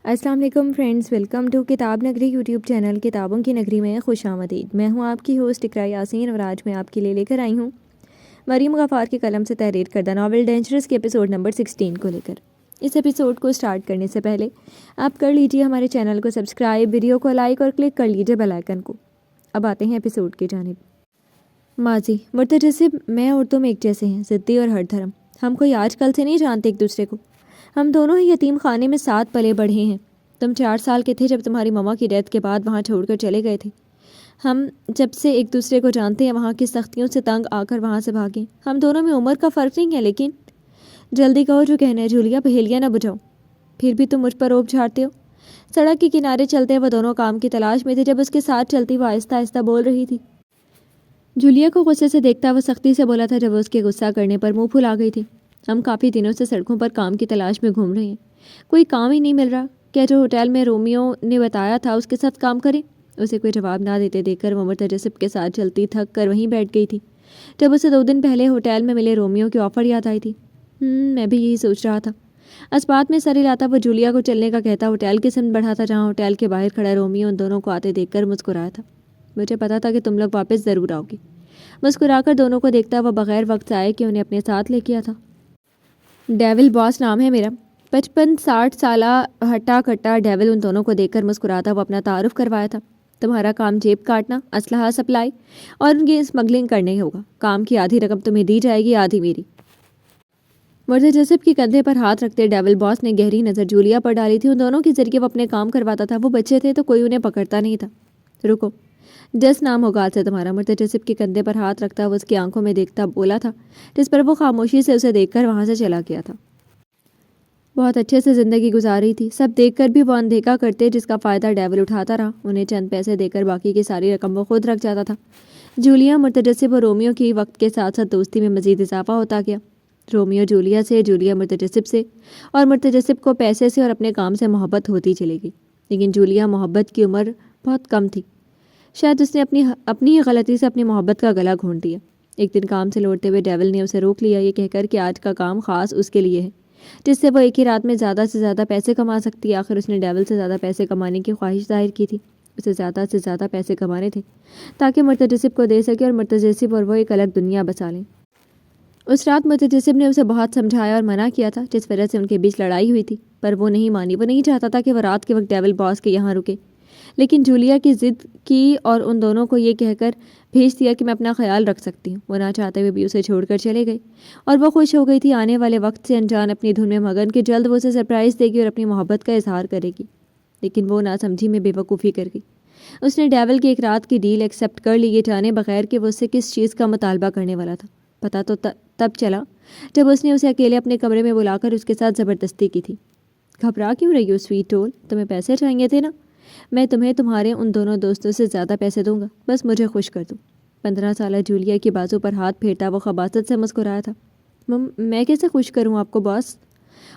السلام علیکم friends, welcome to کتاب نگری یوٹیوب چینل کتابوں کی نگری میں خوش آمدید۔ میں ہوں آپ کی ہوسٹ اقراء یاسین اور آج میں آپ کے لیے لے کر آئی ہوں مریم غفار کے قلم سے تحریر کردہ ناول ڈینجرس کے ایپیسوڈ نمبر 16 کو لے کر۔ اس ایپیسوڈ کو سٹارٹ کرنے سے پہلے آپ کر لیجئے ہمارے چینل کو سبسکرائب، ویڈیو کو لائک اور کلک کر لیجئے بیل آئیکن کو۔ اب آتے ہیں ایپیسوڈ کی جانب۔ ماضی مرتجسب میں اور تم ایک جیسے ہیں، ضدی اور ہر دھرم۔ ہم کوئی آج کل سے نہیں جانتے ایک دوسرے کو، ہم دونوں ہی یتیم خانے میں ساتھ پلے بڑھے ہیں۔ تم 4 سال کے تھے جب تمہاری ماما کی ڈیتھ کے بعد وہاں چھوڑ کر چلے گئے تھے۔ ہم جب سے ایک دوسرے کو جانتے ہیں وہاں کی سختیوں سے تنگ آ کر وہاں سے بھاگے۔ ہم دونوں میں عمر کا فرق نہیں ہے، لیکن جلدی کہو جو کہنا ہے جولیا، پہیلیاں نہ بجھاؤ۔ پھر بھی تم مجھ پر روب جھاڑتے ہو۔ سڑک کے کنارے چلتے وہ دونوں کام کی تلاش میں تھے۔ جب اس کے ساتھ چلتی وہ آہستہ آہستہ بول رہی تھی۔ جولیا کو غصے سے دیکھتا وہ سختی سے بولا تھا جب وہ اس کے غصہ کرنے پر منہ پھلا گئی تھی۔ ہم کافی دنوں سے سڑکوں پر کام کی تلاش میں گھوم رہے ہیں، کوئی کام ہی نہیں مل رہا۔ کیا جو ہوٹل میں رومیو نے بتایا تھا اس کے ساتھ کام کریں؟ اسے کوئی جواب نہ دیتے دیکھ کر وہ مرتجسب کے ساتھ چلتی تھک کر وہیں بیٹھ گئی تھی۔ جب اسے 2 دن پہلے ہوٹل میں ملے رومیو کی آفر یاد آئی تھی۔ میں بھی یہی سوچ رہا تھا۔ اسبات میں سر ہلاتا وہ جولیا کو چلنے کا کہتا ہوٹل کی سمت بڑھا تھا جہاں ہوٹل کے باہر کھڑا رومیو ان دونوں کو آتے دیکھ کر مسکرایا تھا۔ مجھے پتا تھا کہ تم لوگ واپس ضرور آؤ گے۔ مسکرا کر دونوں کو دیکھتا وہ بغیر وقت ضائع کہ انہیں اپنے ساتھ لے کیا تھا۔ ڈیول باس نام ہے میرا۔ 55-60 سالہ ہٹا کٹا ڈیول ان دونوں کو دیکھ کر مسکراتا وہ اپنا تعارف کروایا تھا۔ تمہارا کام جیب کاٹنا، اسلحہ سپلائی اور ان کی اسمگلنگ کرنے ہوگا۔ کام کی آدھی رقم تمہیں دی جائے گی، آدھی میری۔ مرتجسب کے کندھے پر ہاتھ رکھتے ڈیول باس نے گہری نظر جولیا پر ڈالی تھی۔ ان دونوں کے ذریعے وہ اپنے کام کرواتا تھا۔ وہ بچے تھے تو کوئی انہیں پکڑتا نہیں تھا۔ رکو، جس نام ہوگا آج سے تمہارا۔ مرتجسب کے کندھے پر ہاتھ رکھتا وہ اس کی آنکھوں میں دیکھتا بولا تھا، جس پر وہ خاموشی سے اسے دیکھ کر وہاں سے چلا گیا تھا۔ بہت اچھے سے زندگی گزار رہی تھی۔ سب دیکھ کر بھی وہ اندیکھا کرتے جس کا فائدہ ڈیول اٹھاتا رہا۔ انہیں چند پیسے دے کر باقی کی ساری رقم وہ خود رکھ جاتا تھا۔ جولیا، مرتجسب اور رومیو کی وقت کے ساتھ ساتھ دوستی میں مزید اضافہ ہوتا گیا۔ رومیو جولیا سے، جولیا مرتجسب سے، اور مرتجسب کو پیسے سے اور اپنے کام سے محبت ہوتی چلی گئی۔ لیکن جولیا محبت کی عمر بہت کم تھی۔ شاید اس نے اپنی ہی غلطی سے اپنی محبت کا گلا گھونٹ دیا۔ ایک دن کام سے لوٹتے ہوئے ڈیول نے اسے روک لیا، یہ کہہ کر کہ آج کا کام خاص اس کے لیے ہے، جس سے وہ ایک ہی رات میں زیادہ سے زیادہ پیسے کما سکتی ہے۔ آخر اس نے ڈیول سے زیادہ پیسے کمانے کی خواہش ظاہر کی تھی۔ اسے زیادہ سے زیادہ پیسے کمانے تھے تاکہ مرتجسب کو دے سکے اور مرتجسب اور وہ ایک الگ دنیا بسا لیں۔ اس رات مرتجسب نے اسے بہت سمجھایا اور منع کیا تھا، جس وجہ سے ان کے بیچ لڑائی ہوئی تھی، پر وہ نہیں مانی۔ وہ نہیں چاہتا تھا کہ وہ رات کے وقت ڈیول باس کے یہاں رکے، لیکن جولیا کی ضد کی اور ان دونوں کو یہ کہہ کر بھیج دیا کہ میں اپنا خیال رکھ سکتی ہوں۔ وہ نہ چاہتے ہوئے بھی اسے چھوڑ کر چلے گئے اور وہ خوش ہو گئی تھی آنے والے وقت سے انجان اپنی دھن میں مگن کہ جلد وہ اسے سرپرائز دے گی اور اپنی محبت کا اظہار کرے گی۔ لیکن وہ ناسمجھی میں بے وقوفی کر گئی۔ اس نے ڈیول کی ایک رات کی ڈیل ایکسیپٹ کر لی، یہ جانے بغیر کہ وہ اس سے کس چیز کا مطالبہ کرنے والا تھا۔ پتہ تو تب چلا جب اس نے اسے اکیلے اپنے کمرے میں بلا کر اس کے ساتھ زبردستی کی تھی۔ گھبرا کیوں رہی ہو سویٹ ٹول؟ تمہیں پیسے چاہیے تھے نا؟ میں تمہیں تمہارے ان دونوں دوستوں سے زیادہ پیسے دوں گا، بس مجھے خوش کر دو۔ 15 سالہ جولیا کی بازو پر ہاتھ پھیرتا وہ خباثت سے مسکرایا تھا۔ میں کیسے خوش کروں آپ کو باس؟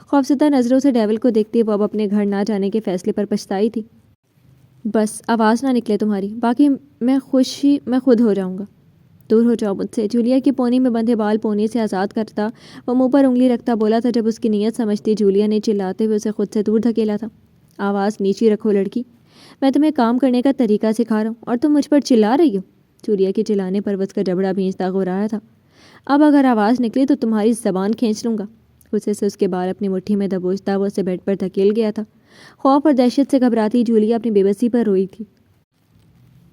خوفزدہ نظروں سے ڈیول کو دیکھتی وہ اب اپنے گھر نہ جانے کے فیصلے پر پچھتائی تھی۔ بس آواز نہ نکلے تمہاری، باقی میں خود ہو جاؤں گا۔ دور ہو جاؤ مجھ سے۔ جولیا کی پونی میں بندھے بال پونی سے آزاد کرتا وہ منہ پر انگلی رکھتا بولا تھا۔ جب اس کی نیت سمجھتی جولیا نے چلاتے ہوئے اسے خود سے دور دھکیلا تھا۔ آواز نیچی رکھو لڑکی، میں تمہیں کام کرنے کا طریقہ سکھا رہا ہوں اور تم مجھ پر چلا رہی ہو۔ جولیا کے چلانے پر وہ اس کا جبڑا بھینچتا گھرایا تھا۔ اب اگر آواز نکلی تو تمہاری زبان کھینچ لوں گا۔ غصے سے اس کے بال اپنی مٹھی میں دبوچتا وہ اسے بیڈ پر دھکیل گیا تھا۔ خوف اور دہشت سے گھبراتی جولیا اپنی بے بسی پر روئی تھی۔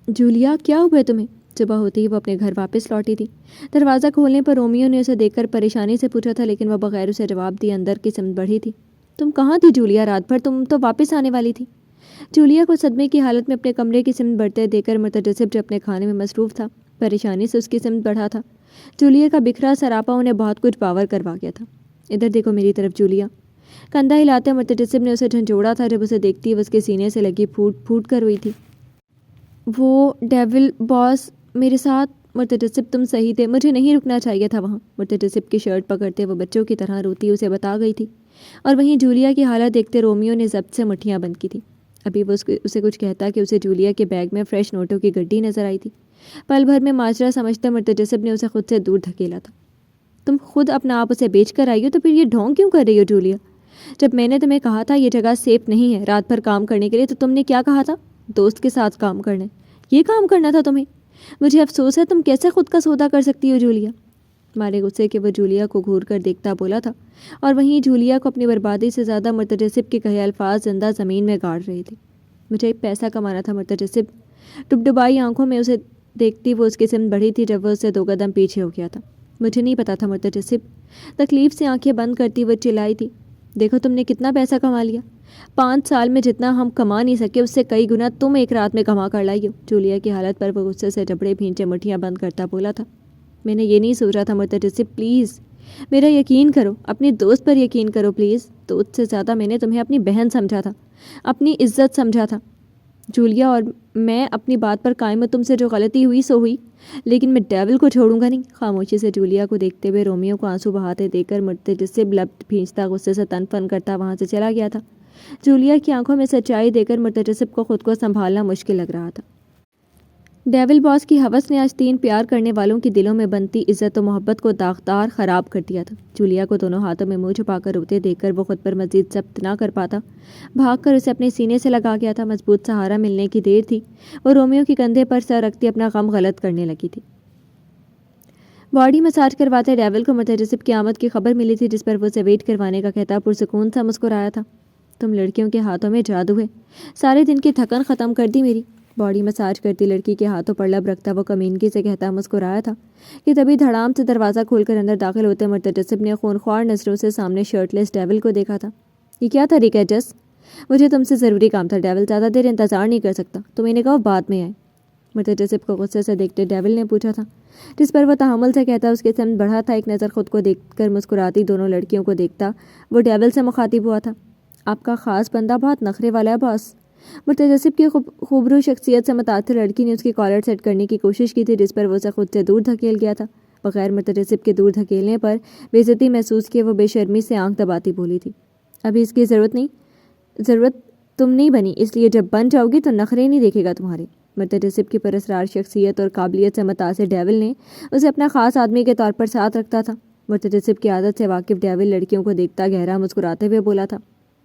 جولیا، کیا ہوا تمہیں؟ صبح ہوتی ہی وہ اپنے گھر واپس لوٹی تھی۔ دروازہ کھولنے پر رومیو نے اسے دیکھ کر پریشانی سے پوچھا تھا، لیکن وہ بغیر اسے جواب دیے اندر کی سمت بڑھی تھی۔ تم کہاں تھی جولیا رات بھر؟ تم تو واپس آنے والی تھی۔ جولیا کو صدمے کی حالت میں اپنے کمرے کی سمت بڑھتے دیکھ کر مرتجسب جو اپنے کھانے میں مصروف تھا پریشانی سے اس کی سمت بڑھا تھا۔ جولیا کا بکھرا سراپا انہیں بہت کچھ باور کروا گیا تھا۔ ادھر دیکھو میری طرف جولیا۔ کندھا ہلاتے مرتجسب نے اسے جھنجھوڑا تھا۔ جب اسے دیکھتی وہ اس کے سینے سے لگی پھوٹ پھوٹ کر روئی تھی۔ وہ ڈیول باس میرے ساتھ؟ مرتجسب تم صحیح تھے، مجھے نہیں رکنا چاہیے تھا وہاں۔ مرتجسب کی شرٹ پکڑتے وہ بچوں کی طرح روتی اسے بتا گئی تھی، اور وہیں جولیا کی حالت دیکھتے رومیو نے ضبط سے مٹھیاں بند کی تھی۔ ابھی وہ اسے کچھ کہتا کہ اسے جولیا کے بیگ میں فریش نوٹوں کی گڈی نظر آئی تھی۔ پل بھر میں ماجرا سمجھتے مرتجسب نے اسے خود سے دور دھکیلا تھا۔ تم خود اپنا آپ اسے بیچ کر آئی ہو تو پھر یہ ڈھونگ کیوں کر رہی ہو جولیا؟ جب میں نے تمہیں کہا تھا یہ جگہ سیف نہیں ہے رات بھر کام کرنے کے لیے، تو تم نے کیا کہا تھا؟ دوست کے ساتھ کام کرنے، یہ کام کرنا تھا تمہیں؟ مجھے افسوس ہے، تم کیسے خود کا سودا کر سکتی ہو جولیا؟ مارے غصے کہ وہ جولیا کو گھور کر دیکھتا بولا تھا، اور وہیں جولیا کو اپنی بربادی سے زیادہ مرتجسب کے کہے الفاظ زندہ زمین میں گاڑ رہے تھے۔ مجھے پیسہ کمانا تھا مرتجسب۔ ڈبڈبائی آنکھوں میں اسے دیکھتی وہ اس کی سمت بڑھی تھی جب وہ اس سے 2 قدم پیچھے ہو گیا تھا۔ مجھے نہیں پتا تھا مرتجسب۔ تکلیف سے آنکھیں بند کرتی وہ چلائی تھی، دیکھو تم نے کتنا پیسہ کما لیا۔ 5 سال میں جتنا ہم کما نہیں سکے اس سے کئی گنا تم ایک رات میں کما کر لائی ہو۔ جولیا کی حالت پر وہ غصے سے جبڑے بھینچے مٹھیاں بند کرتا بولا تھا، میں نے یہ نہیں سوچا تھا مرتجسب، پلیز میرا یقین کرو، اپنی دوست پر یقین کرو پلیز۔ دوست سے زیادہ میں نے تمہیں اپنی بہن سمجھا تھا، اپنی عزت سمجھا تھا جولیا، اور میں اپنی بات پر قائم ہوں۔ تم سے جو غلطی ہوئی سو ہوئی، لیکن میں ڈیول کو چھوڑوں گا نہیں۔ خاموشی سے جولیا کو دیکھتے ہوئے رومیو کو آنسو بہاتے دیکھ کر مرتجسب لب بھینچتا غصے سے تن فن کرتا وہاں سے چلا گیا تھا۔ جولیا کی آنکھوں میں سچائی دیکھ کر مرتجسب کو خود کو سنبھالنا مشکل لگ رہا تھا۔ ڈیول باس کی ہوس نے آج 3 پیار کرنے والوں کے دلوں میں بنتی عزت و محبت کو داغدار خراب کر دیا تھا۔ جولیا کو دونوں ہاتھوں میں منہ چھپا کر روتے دیکھ کر وہ خود پر مزید ضبط نہ کر پاتا، بھاگ کر اسے اپنے سینے سے لگا گیا تھا۔ مضبوط سہارا ملنے کی دیر تھی، وہ رومیو کے کندھے پر سر رکھتی اپنا غم غلط کرنے لگی تھی۔ باڈی مساج کرواتے ڈیول کو مرتجسب کی آمد کی خبر ملی تھی، جس پر وہ اسے ویٹ کروانے کا کہتا پرسکون سا مسکرایا تھا۔ تم لڑکیوں کے ہاتھوں میں جادو ہے، سارے دن کی تھکن ختم کر دی میری۔ باڈی مساج کرتی لڑکی کے ہاتھوں پر لب رکھتا وہ کمینگی سے کہتا مسکرایا تھا کہ تبھی دھڑام سے دروازہ کھول کر اندر داخل ہوتے مرتجسب نے خونخوار نظروں سے سامنے شرٹ لیس ڈیول کو دیکھا تھا۔ یہ کیا طریقہ ہے جس؟ مجھے تم سے ضروری کام تھا ڈیول، زیادہ دیر انتظار نہیں کر سکتا، تو میں نے کہا بعد میں آئے۔ مرتجسب کو غصے سے دیکھتے ڈیول نے پوچھا تھا، جس پر وہ تحمل سے کہتا اس کے سمت بڑھا تھا۔ ایک نظر خود کو دیکھ کر مسکراتی دونوں لڑکیوں کو دیکھتا وہ ڈیول سے مخاطب ہوا تھا، آپ کا خاص بندہ بہت نخرے والا ہے باس۔ مرتجسب کی خوبرو شخصیت سے متاثر لڑکی نے اس کی کالر سیٹ کرنے کی کوشش کی تھی، جس پر وہ اسے خود سے دور دھکیل گیا تھا۔ بغیر مرتجسب کے دور دھکیلنے پر بے عزتی محسوس کیے وہ بے شرمی سے آنکھ دباتی بولی تھی، ابھی اس کی ضرورت تم نہیں بنی، اس لیے جب بن جاؤ گی تو نخرے نہیں دیکھے گا تمہارے۔ مرتجسب کی پراسرار شخصیت اور قابلیت سے متاثر ڈیول نے اسے اپنا خاص آدمی کے طور پر ساتھ رکھتا تھا۔ مرتجسب کی عادت سے واقف ڈیول لڑکیوں کو دیکھتا گہرا مسکراتے ہوئے بولا تھا،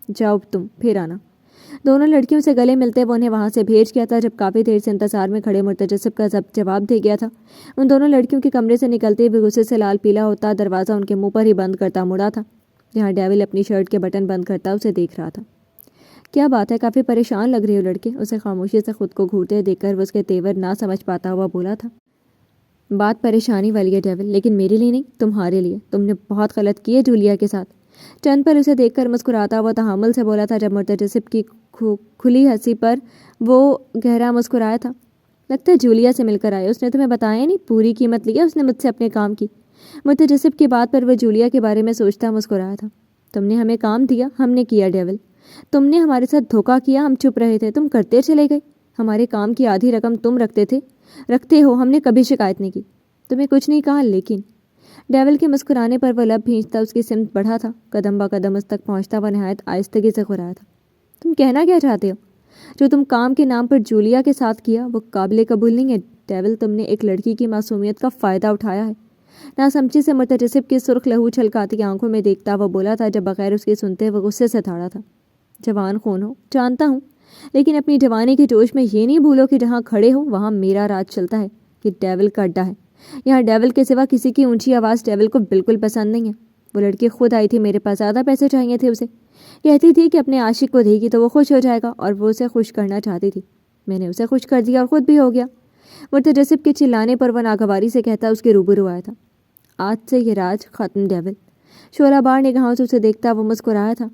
جاؤ تم پھر آنا۔ دونوں لڑکیوں سے گلے ملتے وہ انہیں وہاں سے بھیج گیا تھا۔ جب کافی دیر سے انتظار میں کھڑے مرتجسب کا جواب دے گیا تھا، ان دونوں لڑکیوں کے کمرے سے نکلتے ہوئے غصے سے لال پیلا ہوتا دروازہ ان کے منہ پر ہی بند کرتا مڑا تھا، جہاں ڈیول اپنی شرٹ کے بٹن بند کرتا اسے دیکھ رہا تھا۔ کیا بات ہے، کافی پریشان لگ رہے ہو لڑکے، اسے خاموشی سے خود کو گھورتے دیکھ کر وہ اس کے تیور نہ سمجھ پاتا ہوا بولا تھا۔ بات پریشانی والی ہے ڈیول، لیکن میرے لیے نہیں، تمہارے لیے۔ تم نے بہت غلط کی ہے جولیا کے ساتھ۔ چند پر اسے دیکھ کر مسکراتا وہ تحمل سے بولا تھا، جب مرتجسب کی کھلی ہنسی پر وہ گہرا مسکرایا تھا۔ لگتا ہے جولیا سے مل کر آئے، اس نے تمہیں بتایا نہیں، پوری قیمت لیا اس نے مجھ سے اپنے کام کی۔ مرتجسب کی بات پر وہ جولیا کے بارے میں سوچتا مسکرایا تھا۔ تم نے ہمیں کام دیا، ہم نے کیا ڈیول، تم نے ہمارے ساتھ دھوکہ کیا، ہم چپ رہے تھے، تم کرتے چلے گئے۔ ہمارے کام کی آدھی رقم تم رکھتے ہو، ہم نے کبھی شکایت نہیں کی، تمہیں کچھ نہیں کہا، لیکن ڈیول کے مسکرانے پر وہ لب بھینچتا اس کی سمت بڑھا تھا، قدم با قدم اس تک پہنچتا وہ نہایت آہستگی سے غرایا تھا۔ تم کہنا کیا چاہتے ہو؟ جو تم کام کے نام پر جولیا کے ساتھ کیا وہ قابل قبول نہیں ہے ڈیول، تم نے ایک لڑکی کی معصومیت کا فائدہ اٹھایا ہے۔ ناسمجھی سے مرتجسب کی سرخ لہو چھلکاتی آنکھوں میں دیکھتا وہ بولا تھا، جب بغیر اس کی سنتے وہ غصے سے دھاڑا تھا۔ جوان خون ہو جانتا ہوں، لیکن اپنی جوانی کے جوش میں یہ نہیں بھولو کہ جہاں کھڑے ہو وہاں میرا راج چلتا ہے، یہ ڈیول کا اڈا ہے، یہاں ڈیول کے سوا کسی کی اونچی آواز ڈیول کو بالکل پسند نہیں ہے۔ وہ لڑکی خود آئی تھی، میرے پاس زیادہ پیسے چاہیے تھے اسے، کہتی تھی کہ اپنے عاشق کو دے گی تو وہ خوش ہو جائے گا، اور وہ اسے خوش کرنا چاہتی تھی۔ میں نے اسے خوش کر دیا اور خود بھی ہو گیا۔ مرتجسب کے چلانے پر وہ ناگواری سے کہتا اس کے روبرو آیا تھا، آج سے یہ راج ختم ڈیول۔ شعلہ بار نگاہوں سے اسے دیکھتا وہ مسکرایا تھا۔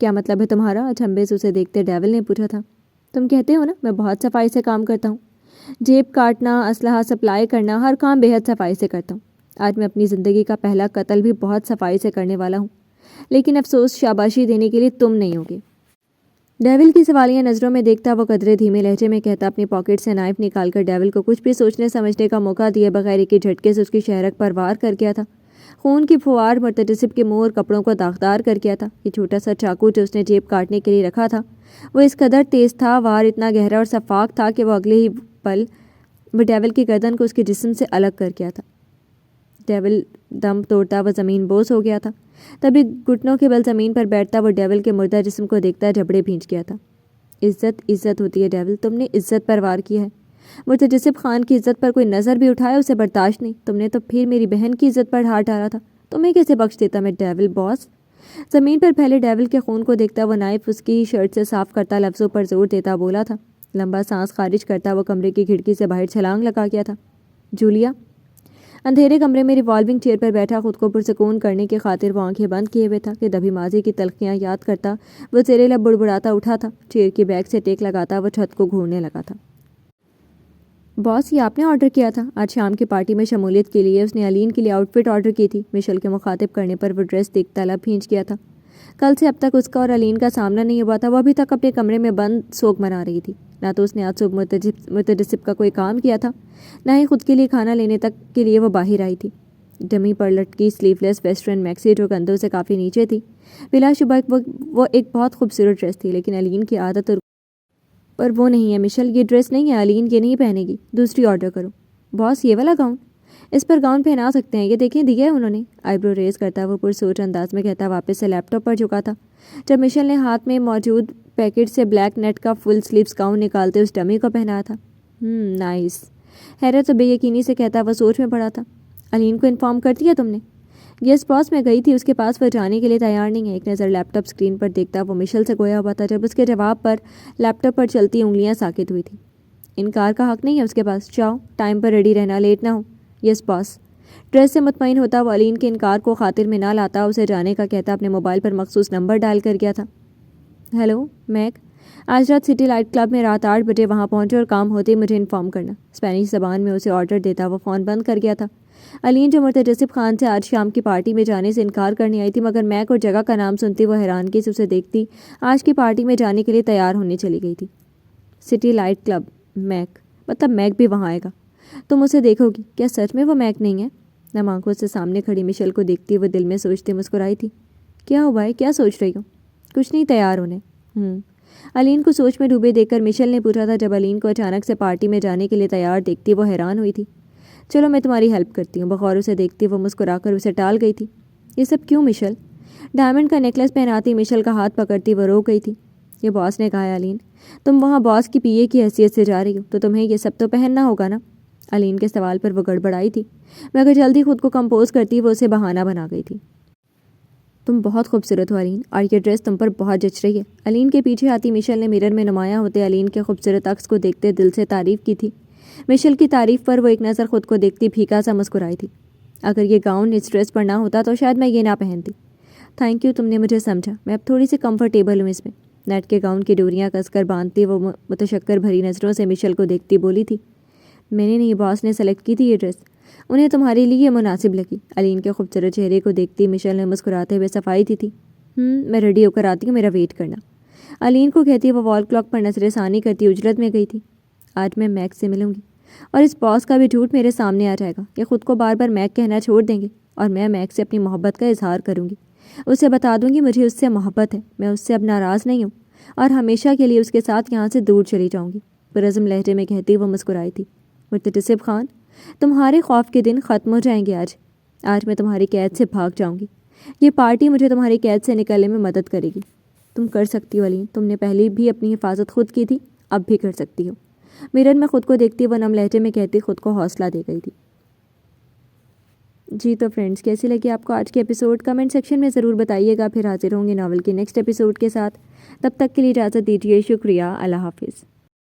کیا مطلب ہے تمہارا؟ اچھمبے سے اسے دیکھتے ڈیول نے پوچھا تھا۔ تم کہتے ہو نا میں بہت صفائی سے کام کرتا ہوں، جیب کاٹنا، اسلحہ سپلائی کرنا، ہر کام بے حد صفائی سے کرتا ہوں۔ آج میں اپنی زندگی کا پہلا قتل بھی بہت صفائی سے کرنے والا ہوں، لیکن افسوس شاباشی دینے کے لیے تم نہیں ہوگے۔ ڈیول کی سوالیہ نظروں میں دیکھتا وہ قدرے دھیمے لہجے میں کہتا، اپنی پاکٹ سے نائف نکال کر ڈیول کو کچھ بھی سوچنے سمجھنے کا موقع دیے بغیر ایک جھٹکے سے اس کی شہرک پر وار کر گیا تھا۔ خون کی پھوار مرتجسب کے منہ اور کپڑوں کو داغدار کر گیا تھا۔ یہ چھوٹا سا چاقو جو اس نے جیب کاٹنے کے لیے رکھا تھا وہ اس قدر تیز تھا، وار اتنا گہرا اور شفاف تھا کہ وہ اگلے ہی پل وہ ڈیول کی گردن کو اس کے جسم سے الگ کر گیا تھا۔ ڈیول دم توڑتا وہ زمین بوس ہو گیا تھا۔ تبھی گھٹنوں کے بل زمین پر بیٹھتا وہ ڈیول کے مردہ جسم کو دیکھتا جھپڑے بھینچ گیا تھا۔ عزت ہوتی ہے ڈیول، تم نے عزت پر وار کیا ہے۔ مرتجسب خان کی عزت پر کوئی نظر بھی اٹھائے اسے برداشت نہیں۔ تم نے تو پھر میری بہن کی عزت پر ہاتھ ڈالا تھا، تمہیں کیسے بخش دیتا میں ڈیول باس۔ زمین پر پھیلے ڈیول کے خون کو دیکھتا وہ نائف اس کی شرٹ سے صاف کرتا لفظوں پر زور دیتا بولا تھا۔ لمبا سانس خارج کرتا وہ کمرے کی کھڑکی سے باہر چھلانگ لگا گیا تھا۔ جولیا اندھیرے کمرے میں ریوالونگ چیئر پر بیٹھا خود کو پرسکون کرنے کی خاطر وہ آنکھیں بند کیے ہوئے تھا کہ دبی ماضی کی تلخیاں یاد کرتا وہ زیر لب بڑبڑاتا اٹھا تھا۔ چیئر کی بیک سے ٹیک لگاتا وہ چھت کو گھورنے لگا تھا۔ باس، یہ آپ نے آرڈر کیا تھا؟ آج شام کی پارٹی میں شمولیت کے لیے اس نے الین کے لیے آؤٹ فٹ آرڈر کی تھی۔ مشل کے مخاطب کرنے پر وہ ڈریس دیکھتا لب بھینچ گیا تھا۔ کل سے اب تک اس کا اور الین کا سامنا نہیں ہوا تھا۔ وہ ابھی تک اپنے کمرے میں بند سوگ منا رہی تھی۔ نہ تو اس نے آج صبح مرتجسب کا کوئی کام کیا تھا، نہ ہی خود کے لیے کھانا لینے تک کے لیے وہ باہر آئی تھی۔ ڈمی پر لٹکی سلیو لیس ویسٹرن میکسی جو کندھوں سے کافی نیچے تھی، بلا شبہ وہ ایک بہت خوبصورت ڈریس تھی، لیکن الین کی عادت پر وہ نہیں ہے۔ مشل، یہ ڈریس نہیں ہے، الین یہ نہیں پہنے گی، دوسری آرڈر کرو۔ باس، یہ والا گاؤن؟ اس پر گاؤن پہنا سکتے ہیں، یہ دیکھیں دیا ہے انہوں نے۔ آئیبرو ریز کرتا وہ پرسوچ انداز میں کہتا واپس سے لیپ ٹاپ پر جھکا تھا جب مشل نے ہاتھ میں موجود پیکٹ سے بلیک نیٹ کا فل سلیوز گاؤن نکالتے اس ڈمی کو پہنایا تھا۔ نائس، حیرت و بے یقینی سے کہتا وہ سوچ میں پڑا تھا۔ الین کو انفارم کر دیا تم نے؟ یس باس، میں گئی تھی اس کے پاس، وہ جانے کے لیے تیار نہیں ہے۔ ایک نظر لیپ ٹاپ اسکرین پر دیکھتا وہ مشل سے گویا ہوا تھا جب اس کے جواب پر لیپ ٹاپ پر چلتی انگلیاں ساکت ہوئی تھیں۔ انکار کا حق نہیں ہے اس کے پاس، جاؤ ٹائم پر ریڈی رہنا، لیٹ نہ ہو۔ یس باس۔ ڈریس سے مطمئن ہوتا وہ الین کے انکار کو خاطر میں نہ لاتا اسے جانے کا کہتا اپنے موبائل پر مخصوص نمبر ڈائل کر گیا تھا۔ ہیلو میک، آج رات سٹی لائٹ کلب میں رات 8 بجے وہاں پہنچو اور کام ہوتے ہی مجھے انفارم کرنا۔ اسپینش زبان میں اسے آرڈر دیتا وہ فون بند کر گیا تھا۔ الین جو مرتجسب خان سے آج شام کی پارٹی میں جانے سے انکار کرنے آئی تھی، مگر میک اور جگہ کا نام سنتی وہ حیرانگی سے اسے دیکھتی آج کی پارٹی میں جانے کے لیے تیار ہونے چلی گئی تھی۔ سٹی لائٹ کلب، میک، مطلب میک بھی وہاں آئے گا؟ تم اسے دیکھو گی؟ کیا سچ میں وہ میک نہیں ہے؟ نم آنکھوں سے سامنے کھڑی مشل کو دیکھتی وہ دل میں سوچتی مسکرائی تھی۔ کیا ہوا ہے، کیا سوچ رہی ہو؟ کچھ نہیں، تیار ہونے۔ الین کو سوچ میں ڈوبے دیکھ کر مشل نے پوچھا تھا جب الین کو اچانک سے پارٹی میں جانے کے لیے تیار دیکھتی وہ حیران ہوئی تھی۔ چلو میں تمہاری ہیلپ کرتی ہوں۔ بغور اسے دیکھتی وہ مسکرا کر اسے ٹال گئی تھی۔ یہ سب کیوں مشل؟ ڈائمنڈ کا نیکلس پہناتی مشل کا ہاتھ پکڑتی وہ رو گئی تھی۔ یہ باس نے کہا ہے الین، تم وہاں باس کی پی اے کی حیثیت سے جا رہی ہو تو تمہیں یہ سب تو پہننا ہوگا نا۔ الین کے سوال پر وہ گڑبڑائی تھی، مگر جلدی خود کو کمپوز کرتی وہ اسے بہانہ بنا گئی تھی۔ تم بہت خوبصورت ہو الین، اور یہ ڈریس تم پر بہت جچ رہی ہے۔ الین کے پیچھے آتی مشل نے مرر میں نمایاں ہوتے الین کے خوبصورت عکس کو دیکھتے دل سے تعریف کی تھی۔ مشل کی تعریف پر وہ ایک نظر خود کو دیکھتی پھیکا سا مسکرائی تھی۔ اگر یہ گاؤن اس ڈریس پر نہ ہوتا تو شاید میں یہ نہ پہنتی۔ تھینک یو، تم نے مجھے سمجھا، میں اب تھوڑی سی کمفرٹیبل ہوں اس میں۔ نیٹ کے گاؤن کی ڈوریاں کس کر باندھتی وہ متشکر بھری نظروں سے مشل کو دیکھتی بولی تھی، میں نے نہیں، باس نے سلیکٹ کی تھی یہ ڈریس، انہیں تمہارے لیے یہ مناسب لگی۔ الین کے خوبصورت چہرے کو دیکھتی مشل نے مسکراتے ہوئے صفائی دی تھی، میں ریڈی ہو کر آتی ہوں، میرا ویٹ کرنا۔ الین کو کہتی وہ وال کلاک پر نظر ثانی کرتی اجرت میں گئی تھی۔ آج میں میک سے ملوں گی اور اس باس کا بھی جھوٹ میرے سامنے آ جائے گا کہ خود کو بار بار میک کہنا چھوڑ دیں گے، اور میں میک سے اپنی محبت کا اظہار کروں گی۔ اسے بتا دوں گی مجھے اس سے محبت ہے، میں اس سے اب ناراض نہیں ہوں اور ہمیشہ کے لیے اس کے ساتھ یہاں سے دور چلی جاؤں گی۔ پرعزم لہجے میں کہتی وہ مسکرائی تھی، مرتجسب خان، تمہارے خوف کے دن ختم ہو جائیں گے آج میں تمہاری قید سے بھاگ جاؤں گی۔ یہ پارٹی مجھے تمہاری قید سے نکلنے میں مدد کرے گی۔ تم کر سکتی ہو الین، تم نے پہلے بھی اپنی حفاظت خود کی تھی، اب بھی کر سکتی ہو۔ مرر میں خود کو دیکھتی وہ نم لہجے میں کہتی خود کو حوصلہ دے گئی تھی۔ جی تو فرینڈس، کیسی لگی آپ کو آج کے ایپیسوڈ؟ کمنٹ سیکشن میں ضرور بتائیے گا۔ پھر حاضر ہوں گے ناول کے نیکسٹ ایپیسوڈ کے ساتھ، تب تک کے لیے اجازت دیجیے، شکریہ، اللہ حافظ۔